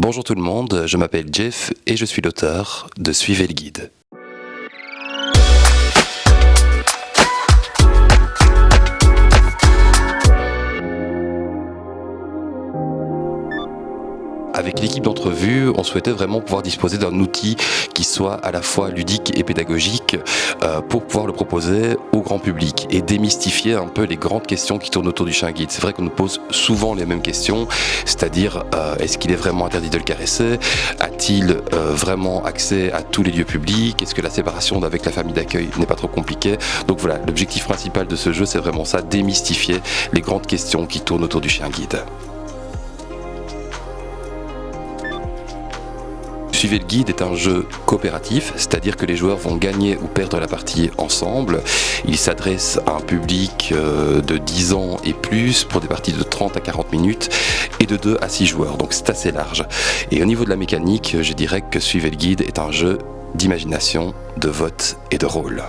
Bonjour tout le monde, je m'appelle Jeff et je suis l'auteur de Suivez le guide. Avec l'équipe d'entrevue, on souhaitait vraiment pouvoir disposer d'un outil qui soit à la fois ludique et pédagogique pour pouvoir le proposer au grand public et démystifier un peu les grandes questions qui tournent autour du chien guide. C'est vrai qu'on nous pose souvent les mêmes questions, c'est-à-dire est-ce qu'il est vraiment interdit de le caresser? A-t-il vraiment accès à tous les lieux publics? Est-ce que la séparation avec la famille d'accueil n'est pas trop compliquée? Donc voilà, l'objectif principal de ce jeu, c'est vraiment ça, démystifier les grandes questions qui tournent autour du chien guide. Suivez le guide est un jeu coopératif, c'est-à-dire que les joueurs vont gagner ou perdre la partie ensemble. Il s'adresse à un public de 10 ans et plus pour des parties de 30 à 40 minutes et de 2 à 6 joueurs, donc c'est assez large. Et au niveau de la mécanique, je dirais que Suivez le guide est un jeu d'imagination, de vote et de rôle.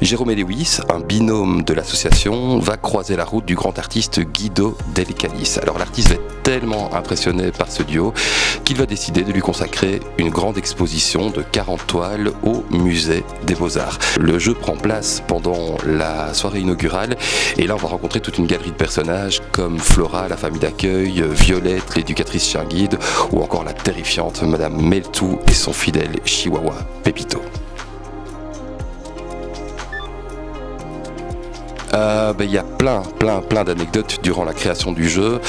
Jérôme et Lewis, un binôme de l'association, va croiser la route du grand artiste Guido Del Calis. Alors l'artiste va être tellement impressionné par ce duo qu'il va décider de lui consacrer une grande exposition de 40 toiles au musée des Beaux-Arts. Le jeu prend place pendant la soirée inaugurale et là on va rencontrer toute une galerie de personnages comme Flora, la famille d'accueil, Violette, l'éducatrice chien guide ou encore la terrifiante Madame Meltou et son fidèle chihuahua Pépito. Il y a plein d'anecdotes durant la création du jeu.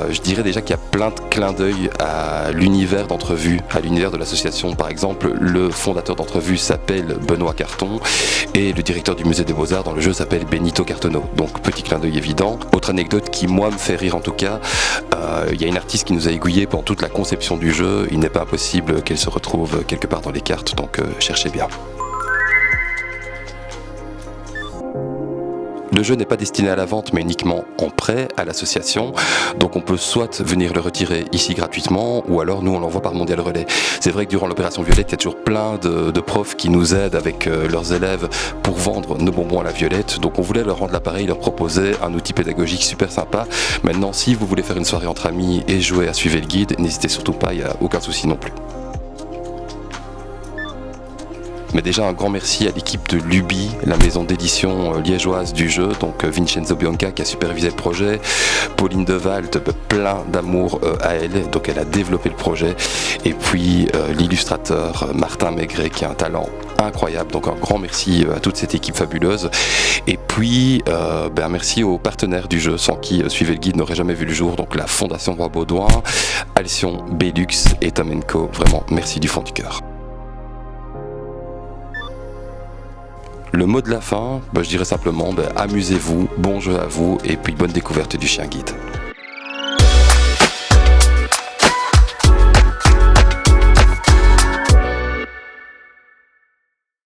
Je dirais déjà qu'il y a plein de clins d'œil à l'univers d'entrevue, à l'univers de l'association. Par exemple, le fondateur d'entrevue s'appelle Benoît Carton et le directeur du musée des Beaux-Arts dans le jeu s'appelle Benito Cartono. Donc petit clin d'œil évident. Autre anecdote qui moi me fait rire en tout cas, il y a une artiste qui nous a aiguillés pendant toute la conception du jeu. Il n'est pas impossible qu'elle se retrouve quelque part dans les cartes, donc cherchez bien. Le jeu n'est pas destiné à la vente mais uniquement en prêt à l'association, donc on peut soit venir le retirer ici gratuitement ou alors nous on l'envoie par Mondial Relais. C'est vrai que durant l'opération Violette il y a toujours plein de profs qui nous aident avec leurs élèves pour vendre nos bonbons à la Violette, donc on voulait leur rendre l'appareil, leur proposer un outil pédagogique super sympa. Maintenant si vous voulez faire une soirée entre amis et jouer à Suivez le guide, n'hésitez surtout pas, il n'y a aucun souci non plus. Mais déjà un grand merci à l'équipe de Luby, la maison d'édition liégeoise du jeu, donc Vincenzo Bianca qui a supervisé le projet, Pauline Devalt, plein d'amour à elle, donc elle a développé le projet, et puis l'illustrateur Martin Maigret qui a un talent incroyable, donc un grand merci à toute cette équipe fabuleuse, et puis merci aux partenaires du jeu sans qui Suivez le guide n'aurait jamais vu le jour, donc la Fondation Roi Baudouin, Alcyon, Belux et Tom & Co, vraiment merci du fond du cœur. Le mot de la fin, je dirais simplement amusez-vous, bon jeu à vous et puis bonne découverte du chien guide.